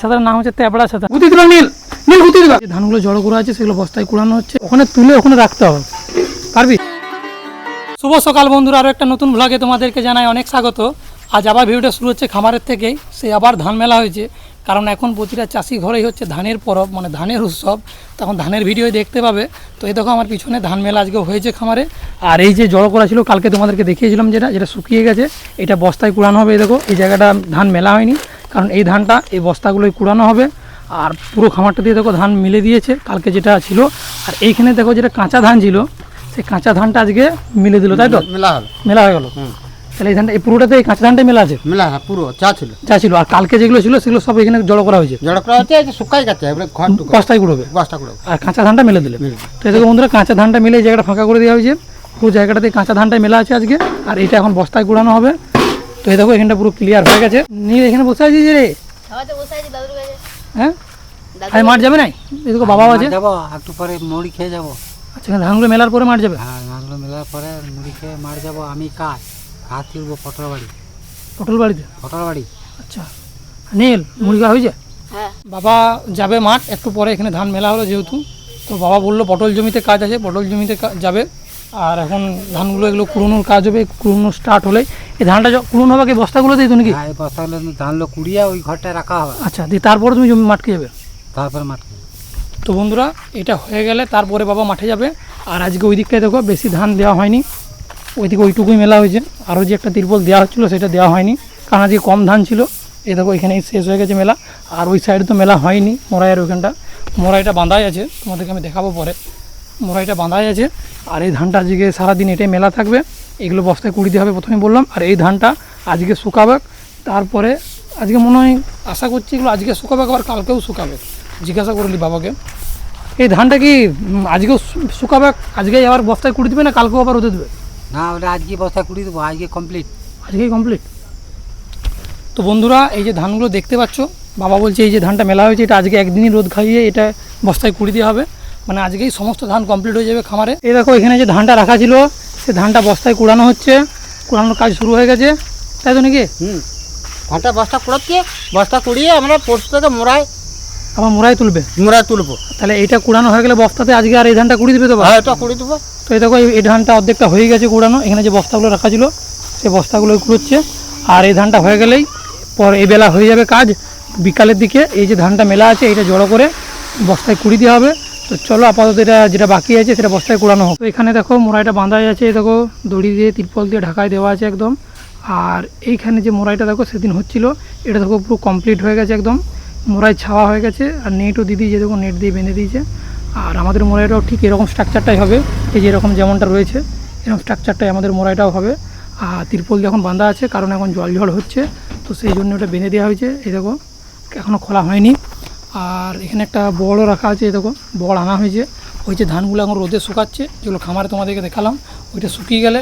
সাধারণ নাম হচ্ছে তেবড়া সাদা। গুতি দিল নীল, নীল গুতি দিল। ধানগুলো জড়ো করা আছে সেগুলো বস্তায় কুড়ানো হচ্ছে, ওখানে তুলে ওখানে রাখতে হবে। পারবি? শুভ সকাল বন্ধুরা, আরও একটা নতুন ভ্লগে তোমাদেরকে জানাই অনেক স্বাগত। আজ আবার ভিডিওটা শুরু হচ্ছে খামারের থেকেই। সে আবার ধান মেলা হয়েছে, কারণ এখন প্রতিটা চাষি ঘরেই হচ্ছে ধানের পরব, মানে ধানের উৎসব। তখন ধানের ভিডিও দেখতে পাবে। তো এই দেখো আমার পিছনে ধান মেলা আজকে হয়েছে খামারে। আর এই যে জড়ো করা ছিল কালকে তোমাদেরকে দেখিয়েছিলাম, যেটা শুকিয়ে গেছে, এটা বস্তায় কুড়ানো হবে। এই দেখো এই জায়গাটা ধান মেলা হয়নি, কারণ এই ধানটা এই বস্তাগুলোই কুড়ানো হবে। আর পুরো খামারটা দিয়ে দেখো ধান মিলে দিয়েছে কালকে যেটা ছিল। আর এইখানে দেখো যেটা কাঁচা ধান ছিল, সেই কাঁচা ধানটা আজকে মিলে দিল, তাই তো? মেলা হয়ে গেল। তাহলে এই ধানটা, এই পুরোটাতে এই কাঁচা ধানটাই মেলা আছে। মেলা পুরো চা ছিল। আর কালকে যেগুলো ছিল সেগুলো সব এখানে জড়ো করা হয়েছে। শুকাই গেছে, বস্তায় কুড়বে, আর কাঁচা ধানটা মেলে দিলে। তো এই দেখো বন্ধুরা, কাঁচা ধানটা মিলে এই জায়গাটা ফাঁকা করে দেওয়া হয়েছে। পুরো জায়গাটাতে কাঁচা ধানটাই মেলা আছে আজকে, আর এটা এখন বস্তায় কুড়ানো হবে। তো এই দেখো এখানটা পুরো ক্লিয়ার হয়ে গেছে। নিয়ে এখানে বসে আছিস রে? হ্যাঁ, আজ মাঠ যাবে নাই? এই দেখো বাবা আছে, যাবো একটু পরে মুড়ি খেয়ে যাবো। আচ্ছা, ধানগুলো মেলার পরে মাঠ যাবে? হ্যাঁ, ধানগুলো মেলার পরে মুড়ি খেয়ে মাঠ যাবো। আমি ঘাস তুলবো পটল বাড়িতে। আচ্ছা, নীল মুড়ি খাওয়া হয়েছে? হ্যাঁ। বাবা যাবে মাঠ একটু পরে, এখানে ধান মেলা হলো যেহেতু। তো বাবা বললো পটল জমিতে কাজ আছে, পটল জমিতে যাবে। আর এখন ধানগুলো এগুলো কুড়োনোর কাজ হবে, কুড়োনো স্টার্ট হলে এই ধানটা কুড়োনো হবে কি বস্তাগুলো দিয়ে তো নাকি? হ্যাঁ, বস্তাগুলো ধানগুলো কুড়িয়ে ওই ঘরটায় রাখা হবে। আচ্ছা, দিয়ে তারপরে তুমি মাঠকে যাবে? তারপরে মাঠ। তো বন্ধুরা, এটা হয়ে গেলে তারপরে বাবা মাঠে যাবে। আর আজকে ওই দিকটায় দেখো বেশি ধান দেওয়া হয়নি, ওইদিকে ওইটুকুই মেলা হয়েছে। আরও যে একটা তিরপল দেওয়া হচ্ছিলো সেটা দেওয়া হয়নি, কারণ আজকে কম ধান ছিল। এই দেখো এখানেই শেষ হয়ে গেছে মেলা। আর ওই সাইডে তো মেলা হয়নি, মোরাইয়ের ওইখানটা। মোরাইটা বাঁধাই আছে, তোমাদেরকে আমি দেখাবো পরে। মোরাইটা বাঁধাই আছে। আর এই ধানটা আজকে সারাদিন এটাই মেলা থাকবে। এগুলো বস্তায় কুড়িতে হবে প্রথমে বললাম। আর এই ধানটা আজকে শুকাবে, তারপরে আজকে মনে হয় আশা করছি এগুলো আজকে শুকাবে, আবার কালকেও শুকাবে। জিজ্ঞাসা করলি বাবাকে, এই ধানটা কি আজকেও শুকাবে, আজকেই আবার বস্তায় কুড়ি দেবে না কালকেও আবার রোদে দেবে? না, ওটা আজকে বস্তায় কুড়িয়ে দেবো। আজকেই কমপ্লিট। তো বন্ধুরা, এই যে ধানগুলো দেখতে পাচ্ছ, বাবা বলছে এই যে ধানটা মেলা হয়েছে এটা আজকে একদিনই রোদ খাইয়ে এটা বস্তায় কুড়ি দেওয়া হবে, মানে আজকেই সমস্ত ধান কমপ্লিট হয়ে যাবে খামারে। এই দেখো এখানে যে ধানটা রাখা ছিল সে ধানটা বস্তায় কুড়ানো হচ্ছে, কুড়ানোর কাজ শুরু হয়ে গেছে, তাই তো নাকি? ধানটা বস্তা কুড়াচ্ছে, বস্তা কুড়িয়ে আমরা পরশু থেকে আবার মোড়াই তুলবো। তাহলে এইটা কুড়ানো হয়ে গেলে বস্তাতে আজকে আর এই ধানটা কুড়ি দেবে তো? হ্যাঁ, এটা কুড়িয়ে দেবো। তো এই দেখো এই ধানটা অর্ধেকটা হয়ে গেছে কুড়ানো। এখানে যে বস্তাগুলো রাখা ছিল সেই বস্তাগুলো কুড়োচ্ছে। আর এই ধানটা হয়ে গেলেই পর এই বেলা হয়ে যাবে কাজ। বিকালের দিকে এই যে ধানটা মেলা আছে এটা জড়ো করে বস্তায় কুড়ি দেওয়া হবে। তো চলো আপাতত এটা যেটা বাকি আছে সেটা বস্তায় কুড়ানো হবে। তো এখানে দেখো মোড়াইটা বাঁধাই আছে, দেখো দড়ি দিয়ে তিরপল দিয়ে ঢাকায় দেওয়া আছে একদম। আর এইখানে যে মোড়াইটা দেখো সেদিন হচ্ছিল, এটা দেখো পুরো কমপ্লিট হয়ে গেছে একদম। মোড়াই ছাওয়া হয়ে গেছে, আর নেটও দিদি যে দেখো নেট দিয়ে বেঁধে দিয়েছে। আর আমাদের মোড়াইটাও ঠিক এরকম স্ট্রাকচারটাই হবে, এই যে এরকম যেমনটা রয়েছে এরকম স্ট্রাকচারটাই আমাদের মোড়াইটাও হবে। আর তিরপল দিয়ে এখন বাঁধা আছে, কারণ এখন জল ঝড় হচ্ছে, তো সেই জন্য ওটা বেঁধে দেওয়া হয়েছে। এই দেখো এখনও খোলা হয়নি। আর এখানে একটা বড়ও রাখা আছে, এই দেখো বড় আনা হয়েছে। ওই যে ধানগুলো এখন রোদে শুকাচ্ছে, যেগুলো খামারে তোমাদেরকে দেখালাম, ওইটা শুকিয়ে গেলে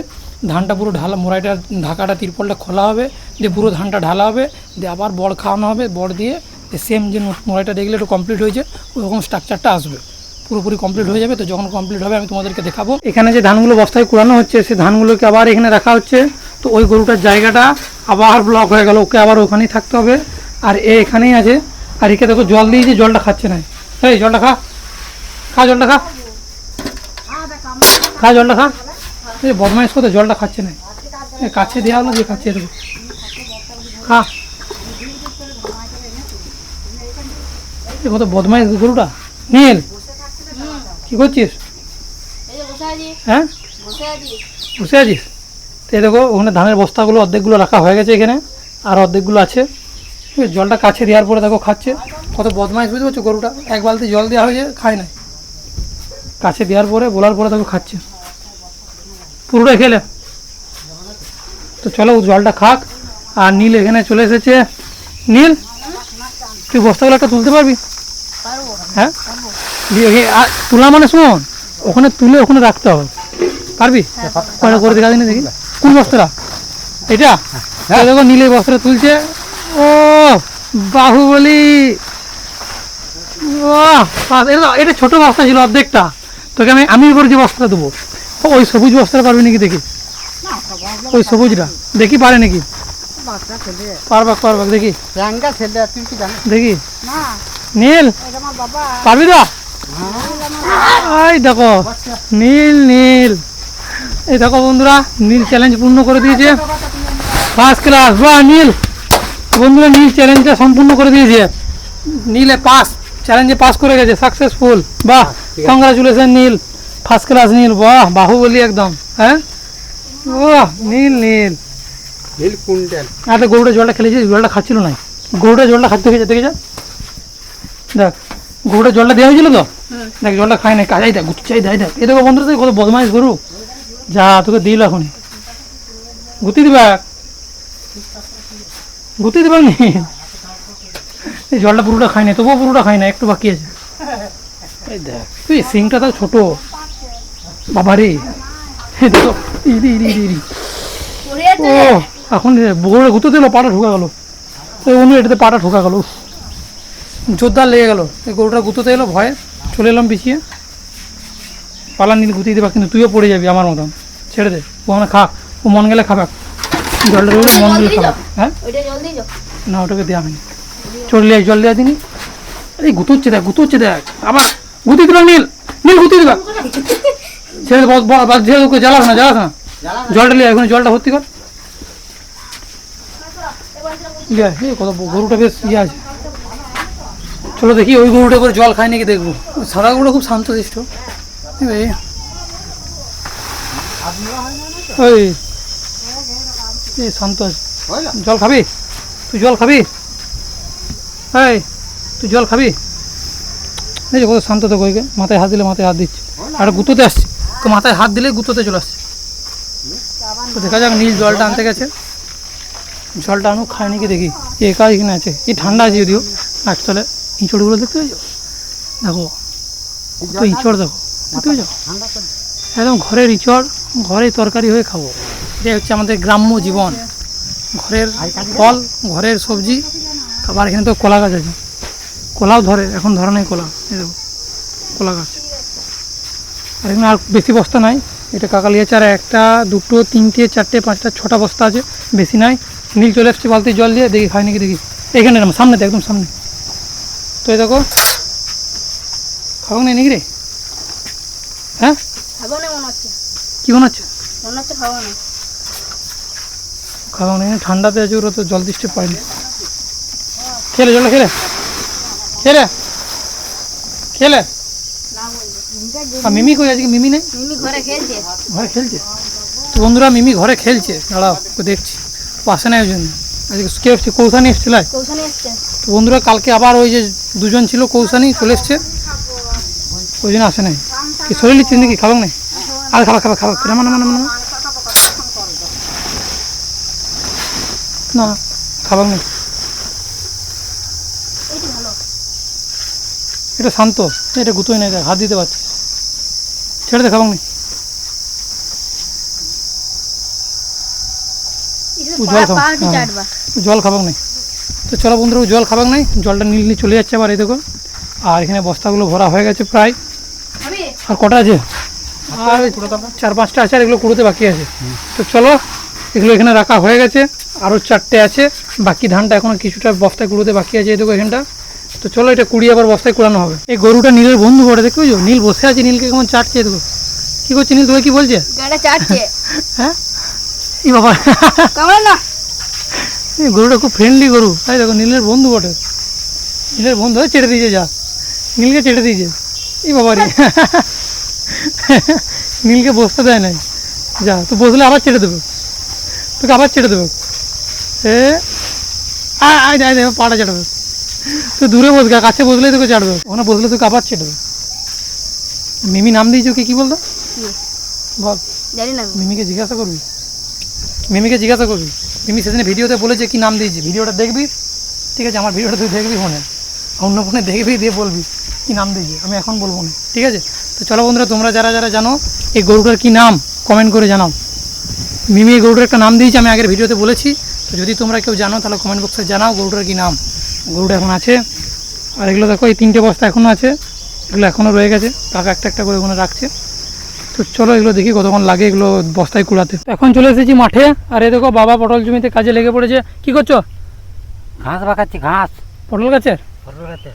ধানটা পুরো মোড়াইটার ঢাকাটা তিরপলটা খোলা হবে, দিয়ে পুরো ধানটা ঢালা হবে, দিয়ে আবার বড় খাওয়ানো হবে। বড় দিয়ে সেম যে মোড়াইটা দেখলে একটু কমপ্লিট হয়েছে ওরকম স্ট্রাকচারটা আসবে, পুরোপুরি কমপ্লিট হয়ে যাবে। তো যখন কমপ্লিট হবে আমি তোমাদেরকে দেখাবো। এখানে যে ধানগুলো বস্তায় কুড়ানো হচ্ছে সে ধানগুলোকে আবার এখানে রাখা হচ্ছে। তো ওই গরুটার জায়গাটা আবার ব্লক হয়ে গেল, ওকে আবার ওখানেই থাকতে হবে। আর এখানেই আছে। আর একে দেখো জল দিয়েছে, জলটা খাচ্ছে না। এই জলটা খা, জলটা খা। এই বদমাইশ করতে জলটা খাচ্ছে না, কাছে দেওয়া হলো যে খাচ্ছে, দেখো খা। কত বদমাইশ গরুটা। নীল কি করছিস? হ্যাঁ, বসে আছিস? তো দেখো ওখানে ধানের বস্তাগুলো অর্ধেকগুলো রাখা হয়ে গেছে এখানে, আর অর্ধেকগুলো আছে। জলটা কাছে দেওয়ার পরে দেখো খাচ্ছে, কত বদমাইশ বুঝতে পারছো গরুটা। এক বালতি জল দেওয়া হয়েছে, খায় না, কাছে দেওয়ার পরে বলার পরে দেখো খাচ্ছে, পুরোটাই খেলে। তো চলো জলটা খাক। আর নীল এখানে চলে এসেছে। নীল তুই বস্তাগুলো একটা তুলতে পারবি? হ্যাঁ, তোলা মানে শোন, ওখানে তুলে ওখানে রাখতে হবে, পারবি? করে দেখা দিন দেখি কোন বস্তাটা এটা। দেখো নীল এই বস্তাটা তুলছে। ও বাহুবলী, এটা ছোট বস্তা ছিল অর্ধেকটা, তোকে আমি এবার যে বস্তাটা দেবো ওই সবুজ বস্তাটা পারবি নাকি দেখি, ওই সবুজটা দেখি পারে নাকি। বাচ্চা ছেলে পারবাক দেখি র্যাঙ্গা ছেলে তুই কি জানিস দেখি না নীল এটা আমার বাবা পারবি তো এই দেখো নীল এই দেখো বন্ধুরা নীল চ্যালেঞ্জ পূর্ণ করে দিয়েছে ফার্স্ট ক্লাস। বাহ নীল বন্ধুরা, নীল চ্যালেঞ্জটা সম্পূর্ণ করে দিয়েছে। নীলে পাস, চ্যালেঞ্জে পাস করে গেছে, সাকসেসফুল। বাহ, কংগ্রাচুলেশন নীল, ফার্স্ট ক্লাস নীল। বাহ, বাহুবলী একদম। হ্যাঁ, ও নীল কুইন্টাল আর তো গরুটা জলটা খেলেছে, জলটা খাচ্ছিল না, গরুটা জলটা খাচ্ছে দেখে যা, দেখ গরুটা জলটা দেওয়া হয়েছিল তো, দেখ জলটা খায় না, কাজাই দেখ গুটি চাই দেয়, দেখ এ দেখো বন্ধুরা কত বদমাইশ গরু। যা তোকে দিল এখন গুতি দিবা, গুতি দিবা নি, এই জলটা পুরোটা খাই না, তবুও পুরোটা খাই না, একটু বাকি আছে। এই দেখ তুই সিংটা তাও ছোট বাবারে, দেখো ইরি ইরি ইরি, ও এখন গরুটা গুঁতো দিল, পাটা ঢোকা গেল, ওই অন্য এটাতে পাটা ঢোকা গেল, জোরদার লেগে গেল। এই গরুটা গুঁতোতে এলো, ভয়ে চলে এলাম পিছিয়ে। পালা নীল গুতিয়ে দেবা, কিন্তু তুইও পড়ে যাবি আমার মতন, ছেড়ে দে, ও মানে খাক, ও মন গেলে খাবে, জলটা দেবো মন গেলে খাবে। হ্যাঁ না, ওটাকে দেওয়া হয়নি, চড়লে জল দেওয়া দিনি। এই গুঁতোচ্ছে দেখ, গুঁতোচ্ছে দেখ, আবার গুঁতি দিল নীল, নীল গুঁতি দিবা, ছেড়ে ছেড়ে ওকে জ্বালাস না, জ্বালাস না, জলটা নিয়ে এখন জলটা ভর্তি কর। কত গরুটা বেশ ইয়ে আছে, চলো দেখি ওই গরুটা করে জল খায় নাকি দেখবো। সাদা গরুটা খুব শান্তশিষ্ট। ওই শান্ত আছে, জল খাবি তুই, জল খাবি, এই তুই জল খাবি, এই যে কত শান্ত তো, কইকে মাথায় হাত দিলে মাথায় হাত দিচ্ছে, আর গুঁতোতে আসছে তো, মাথায় হাত দিলে গুঁতোতে চলে আসছে। তো দেখা যাক, নীল জলটা আনতে গেছে, জলটা আনুক, খায় নাকি দেখি। একা এখানে আছে, এই ঠান্ডা আছে যদিও, গাছতলে ইঁচড়গুলো দেখতে পাইছো, দেখো কত ইঁচড়, দেখো দেখতে পাইছো, একদম ঘরের ইঁচড়, ঘরে তরকারি হয়ে খাবো। এটাই হচ্ছে আমাদের গ্রাম্য জীবন, ঘরের ফল, ঘরের সবজি। আবার এখানে তো কলা গাছ আছে, কলাও ধরে, এখন ধরে নেই কলা, এই দেখো কলা গাছ। আর এখানে আর বেশি বস্তা নাই, এটা কাকালিয়া চারা 1টা 2টো 3টে 4টে 5টা 6টা বস্তা আছে, বেশি নাই। নীল চলে এসছে বালতি জল দিয়ে, দেখি খাই নাকি দেখি, এখানে সামনেতে একদম সামনে। তো এই দেখো খাবো না নাকি রে, হ্যাঁ কি মনে হচ্ছে, খাবো না, ঠান্ডাতে আছে, ওরা তো জল দিচ্ছে পায়নি। খেলে জলটা, খেলে খেলে খেলে। আর মিমি কই, আজকে মিমি নেই, ঘরে খেলছে। তো বন্ধুরা মিমি ঘরে খেলছে, দাঁড়াও ও দেখছি, ও আসে না ওই জন্য। আজকে কে এসছে, কৌশানি এসছিল। তো বন্ধুরা কালকে আবার ওই যে দুজন ছিল, কৌশানি চলে এসছে, ওই জন্য আসে নাই। কি শরীর নিচ্ছিস নাকি, খাবার নেই, আর খাবার মানে না, খাবার নেই, এটা শান্ত, এটা গুতোই নাই, দেখ হাত দিতে পারছি, ছেড়ে দে, খাবার নেই, জল খাবার নেই। তো চলো বন্ধুরা, জল খাবার নেই, জলটা নীল চলে যাচ্ছে আবার, এই দেখো। আর এখানে বস্তাগুলো ভরা হয়ে গেছে প্রায়, আর কটা আছে, আর 4-5টা আছে, আর এগুলো কুড়োতে বাকি আছে। তো চলো, এগুলো এখানে রাখা হয়ে গেছে, আরও 4টে আছে, বাকি ধানটা এখনো কিছুটা বস্তায় কুড়োতে বাকি আছে, এই দেখো এখানটা। তো চলো এটা কুড়িয়ে আবার বস্তায় কুড়ানো হবে। এই গরুটা নীলের বন্ধু বটে, দেখতে পাচ্ছ, নীল বসে আছে, নীলকে কেমন চাটছে, দেখো কি করছে নীল, তোকে কি বলছে, হ্যাঁ এই বাবা, এই গরুটা খুব ফ্রেন্ডলি গরু, তাই দেখো নীলের বন্ধু বটে, নীলের বন্ধু হয়ে চেটে দিয়েছে, যা নীলকে চেটে দিয়েছে, এই বাবা রে, নীলকে বসতে দেয় নাই, যা তো বসলে আবার চেটে দেবে, তোকে আবার চেটে দেবে, আয় দেবে, পাটা চাটবে, তো দূরে বসবে, কাছে বসলেই তোকে চাটবে, ওখানে বসলে তোকে আবার চেটবে। মিমি নাম দিয়েছে ওকে, কি বলতো বল, মিমিকে জিজ্ঞাসা করবি, মিমি সেদিনে ভিডিওতে বলেছে কি নাম দিয়েছি, ভিডিওটা দেখবি, ঠিক আছে, আমার ভিডিওটা তুই দেখবি ফোনে, অন্য ফোনে দেখবি, দিয়ে বলবি কি নাম দিয়েছি, আমি এখন বলবো না, ঠিক আছে। তো চলো বন্ধুরা, তোমরা যারা জানো এই গরুটার কি নাম কমেন্ট করে জানাও। মিমি এই গরুটার একটা নাম দিয়েছি, আমি আগের ভিডিওতে বলেছি, তো যদি তোমরা কেউ জানো তাহলে কমেন্ট বক্সে জানাও গরুটার কি নাম। গরুটা এখন আছে, আর এগুলো দেখো এই 3টে বস্তা এখনও আছে, এগুলো এখনও রয়ে গেছে, কাকা একটা করে ওখানে রাখছে। তো তো চলো এগুলো দেখি কতক্ষণ লাগে এগুলো বস্তায় কুড়াতে। এখন চলে এসেছি মাঠে, আর এই দেখো বাবা পটল জমিতে কাজে লেগে পড়েছে। কি করছো? ঘাস বাঁকাচ্ছি, ঘাস পটল গাছের। পটল গাছে।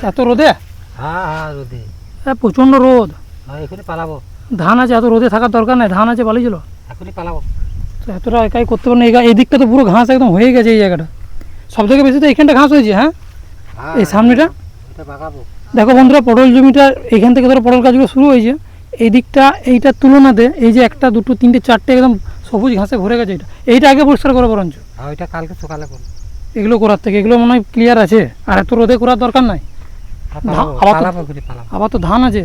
এত রোদে? হ্যাঁ হ্যাঁ, রোদে। প্রচণ্ড রোদ। হ্যাঁ, এখনই পালাবো। ধান আছে, এত রোদে থাকার দরকার নাই, ধান আছে পালিয়েছিল। এখনই পালাবো। তো এতটা একাই করতে পারো না। এই দিকটা তো পুরো ঘাস একদম হয়ে গেছে, এই জায়গাটা সব থেকে বেশি তো এইখানটা ঘাস হয়েছে। হ্যাঁ, এই সামনেটা এটা বাঁকাবো। দেখো বন্ধুরা, পটল জমিটা এখান থেকে ধরো পটল গাছগুলো শুরু হয়েছে, এই দিকটা এইটার তুলনাতে এই যে একটা দুটো তিনটে চারটে একদম সবুজ ঘাসে ভরে গেছে। এইটা আগে পরিষ্কার করো বরঞ্চ। হ্যাঁ, ওইটা কালকে সকালে করবো। এগুলো করার থেকে এগুলো মনে হয় ক্লিয়ার আছে, আর এত রোদে করার দরকার নাই। আবার তো ধান আছে।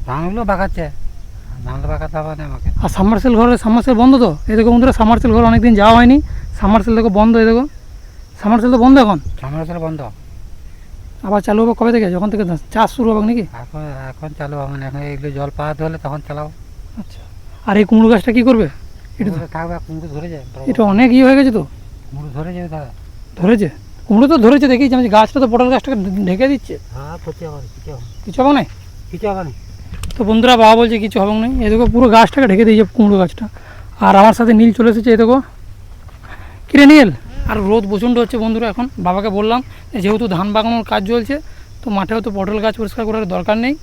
ধানগুলো বাঁকাচ্ছে, ধানটা বাঁকাতে হবে না আমাকে। আর সাবমার্সেল বন্ধ তো। এই দেখো বন্ধুরা, সাবমার্সেল ঘর অনেকদিন যাওয়া হয়নি। সাবমার্সেল দেখো বন্ধ, এই দেখো সাবমার্সেল তো বন্ধ এখন। সাবমার্সেল বন্ধ। আবার চালু হবে কবে থেকে? যখন থেকে চাষ শুরু হবে নাকি? এখন চালু হবে না, এখন এগুলো জল পাওয়াতে হলে তখন চালাবো। আচ্ছা, আর এই কুমড়ো গাছটা কি করবে? এটা থাকবে, কুমড়ো ধরে যায়। এটা অনেক হয়ে গেছে তো। কুমড়ো ধরে যাবে দাদা। ধরেছে কুমড়ো তো ধরেছে, দেখেছি আমি। গাছটা তো পটল গাছটাকে ঢেকে দিচ্ছে। হ্যাঁ, কিছু হবে কিছু হবে না, কিছু হবে না। তো বন্ধুরা বাবা বলছে কিছু হবে না। এই দেখো পুরো গাছটাকে ঢেকে দিয়েছে কুমড়ো গাছটা। আর আমার সাথে নীল চলে এসেছে, এই দেখো। কিরে নীল, আর রোদ প্রচণ্ড হচ্ছে বন্ধুরা। এখন বাবাকে বললাম যেহেতু ধান বাগানোর কাজ চলছে, তো মাঠেও তো পটল গাছ পরিষ্কার করার দরকার নেই।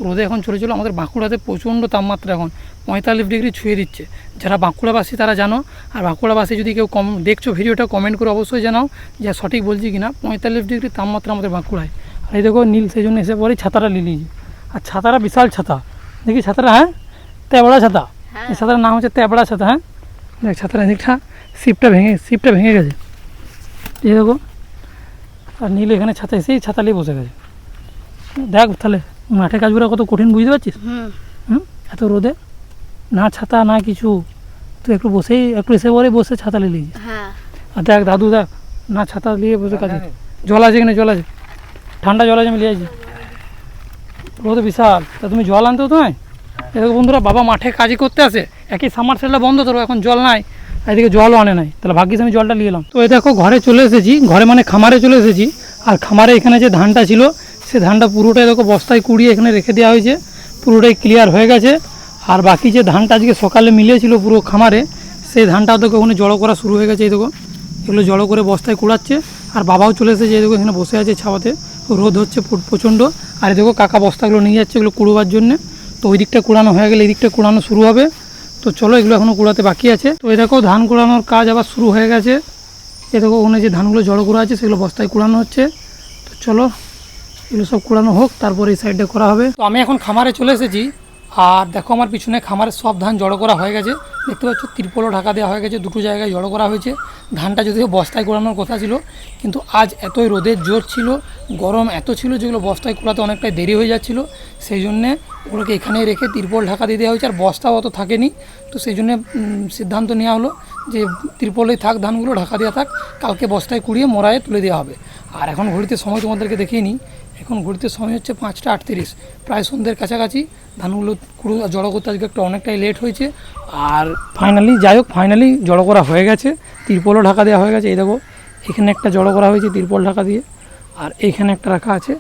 রোদে এখন চলেছিল আমাদের বাঁকুড়াতে প্রচণ্ড তাপমাত্রা, এখন 45 ডিগ্রি ছুঁয়ে দিচ্ছে। যারা বাঁকুড়াবাসী তারা জানো, আর বাঁকুড়াবাসী যদি কেউ দেখছো ভিডিওটা কমেন্ট করে অবশ্যই জানাও যে সঠিক বলছি কিনা। 45 ডিগ্রি তাপমাত্রা আমাদের বাঁকুড়ায়। আর এই দেখো নীল সেই জন্য এসে পরে ছাতাটা নিয়ে নিয়েছে। আর ছাতাটা বিশাল ছাতা, দেখি ছাতাটা। হ্যাঁ, তেবড়া ছাতা। এই ছাতার নাম হচ্ছে তেবড়া ছাতা। হ্যাঁ, দেখ ছাতার এদিকটা সিপটা ভেঙে গেছে, এই দেখো। আর নীল এখানে ছাতা এসেই ছাতা নিয়ে বসে গেছে। দেখ তাহলে মাঠে কাজগুলো কত কঠিন, বুঝতে পারছিস? এত রোদে না ছাতা না কিছু, তুই একটু এসে পরে বসে ছাতা নিয়ে নিয়েছিস। আর দেখ দাদু, দেখ না ছাতা নিয়ে বসে কাজ। জল আছে কিনা? জল আছে, ঠান্ডা জল আছে, আমি নিয়ে আসছি। রোদ বিশাল, তা তুমি জল আনতেও তো নয়। এদিকে বন্ধুরা বাবা মাঠে কাজই করতে আসে, একই সাবমার্সেলটা বন্ধ করো, এখন জল নাই, এদিকে জলও আনে নাই। তাহলে ভাগ্যিস আমি জলটা নিয়ে এলাম। তো এই দেখো ঘরে চলে এসেছি, ঘরে মানে খামারে চলে এসেছি। আর খামারে এখানে যে ধানটা ছিল, সে ধানটা পুরোটাই দেখো বস্তায় কুড়িয়ে এখানে রেখে দেওয়া হয়েছে, পুরোটাই ক্লিয়ার হয়ে গেছে। আর বাকি যে ধানটা আজকে সকালে মিলিয়েছিল পুরো খামারে, সেই ধানটাও দেখো ওখানে জড়ো করা শুরু হয়ে গেছে। এই দেখো এগুলো জড়ো করে বস্তায় কুড়াচ্ছে। আর বাবাও চলে এসেছে, এই দেখো এখানে বসে আছে ছাওয়াতে, রোদ হচ্ছে প্রচণ্ড। আর এই দেখো কাকা বস্তাগুলো নিয়ে যাচ্ছে এগুলো কুড়োবার জন্যে। তো ওই দিকটা কুড়ানো হয়ে গেলে এই দিকটা কুড়ানো শুরু হবে। তো চলো, এগুলো এখনও কুড়াতে বাকি আছে। তো এই দেখো ধান কুড়ানোর কাজ আবার শুরু হয়ে গেছে। এই দেখো ওখানে যে ধানগুলো জড়ো করা আছে সেগুলো বস্তায় কুড়ানো হচ্ছে। তো চলো এগুলো সব কুড়ানো হোক, তারপরে এই সাইডে করা হবে। তো আমি এখন খামারে চলে এসেছি, আর দেখো আমার পিছনে খামারের সব ধান জড়ো করা হয়ে গেছে। দেখতে পাচ্ছ তিরপলও ঢাকা দেওয়া হয়ে গেছে, দুটো জায়গায় জড়ো করা হয়েছে। ধানটা যদিও বস্তায় কুড়ানোর কথা ছিল, কিন্তু আজ এতই রোদের জোর ছিল, গরম এত ছিল, যেগুলো বস্তায় কুড়াতে অনেকটাই দেরি হয়ে যাচ্ছিলো। সেই জন্যে ওগুলোকে এখানেই রেখে তিরপল ঢাকা দিয়ে দেওয়া হয়েছে। আর বস্তাও অত থাকেনি, তো সেই জন্যে সিদ্ধান্ত নেওয়া হলো যে তিরপলেই থাক, ধানগুলো ঢাকা দেওয়া থাক, কালকে বস্তায় কুড়িয়ে মরায় তুলে দেওয়া হবে। আর এখন ঘড়িতে সময় তোমাদেরকে দেখিয়ে নিই, এখন ঘড়িতে সময় হচ্ছে 5টা 38, প্রায় সন্ধ্যের কাছাকাছি। ধানগুলো জড়ো করতে আজকে একটু অনেকটাই লেট হয়েছে। আর ফাইনালি জড়ো করা হয়ে গেছে, তিরপলও ঢাকা দেওয়া হয়ে গেছে। এই দেখো এখানে একটা জড়ো করা হয়েছে তিরপল ঢাকা দিয়ে, আর এইখানে একটা রাখা আছে।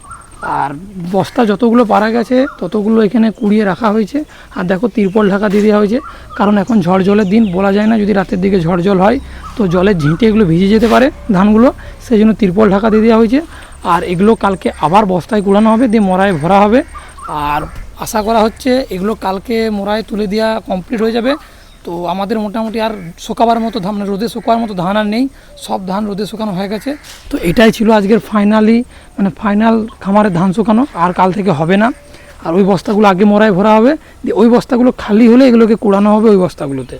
আর বস্তা যতগুলো পারা গেছে ততগুলো এখানে কুড়িয়ে রাখা হয়েছে। আর দেখো তিরপল ঢাকা দিয়ে দেওয়া হয়েছে, কারণ এখন ঝড় জলের দিন, বলা যায় না যদি রাতের দিকে ঝড় জল হয় তো জলের ঝিঁটে এগুলো ভিজে যেতে পারে ধানগুলো, সেই জন্য তিরপল ঢাকা দিয়ে দেওয়া হয়েছে। আর এগুলো কালকে আবার বস্তায় কুড়ানো হবে, দিয়ে মরায় ভরা হবে। আর আশা করা হচ্ছে এগুলো কালকে মরায় তুলে দেওয়া কমপ্লিট হয়ে যাবে। তো আমাদের মোটামুটি আর শুকাবার মতো ধান, রোদে শুকাবার মতো ধান আর নেই, সব ধান রোদে শুকানো হয়ে গেছে। তো এটাই ছিল আজকের ফাইনাল খামারে ধান শুকানো, আর কাল থেকে হবে না। আর ওই বস্তাগুলো আগে মরায় ভরা হবে, দিয়ে ওই বস্তাগুলো খালি হলে এগুলোকে কুড়ানো হবে ওই বস্তাগুলোতে।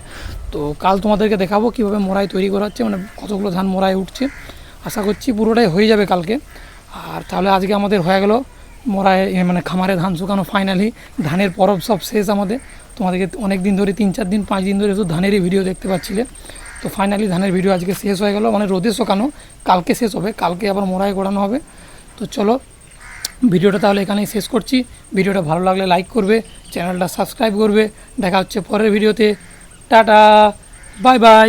তো কাল তোমাদেরকে দেখাবো কীভাবে মরাই তৈরি করা হচ্ছে, মানে কতগুলো ধান মরায় উঠছে। আশা করছি পুরোটাই হয়ে যাবে কালকে। আর তাহলে আজকে আমাদের হয়ে গেল মরায়, মানে খামারে ধান শুকানো ফাইনালি। ধানের পরব সব শেষ আমাদের। তোমাদেরকে অনেক দিন ধরে 3-4 দিন 5 দিন ধরে শুধু ধানেরই ভিডিও দেখতে পাচ্ছিলে। তো ফাইনালি ধানের ভিডিও আজকে শেষ হয়ে গেল, মানে রোদে শুকানো কালকে শেষ হবে, কালকে আবার মোড়ায় গোড়ানো হবে। তো চলো ভিডিওটা তাহলে এখানেই শেষ করছি। ভিডিওটা ভালো লাগলে লাইক করবে, চ্যানেলটা সাবস্ক্রাইব করবে। দেখা হচ্ছে পরের ভিডিওতে। Tata, bye bye.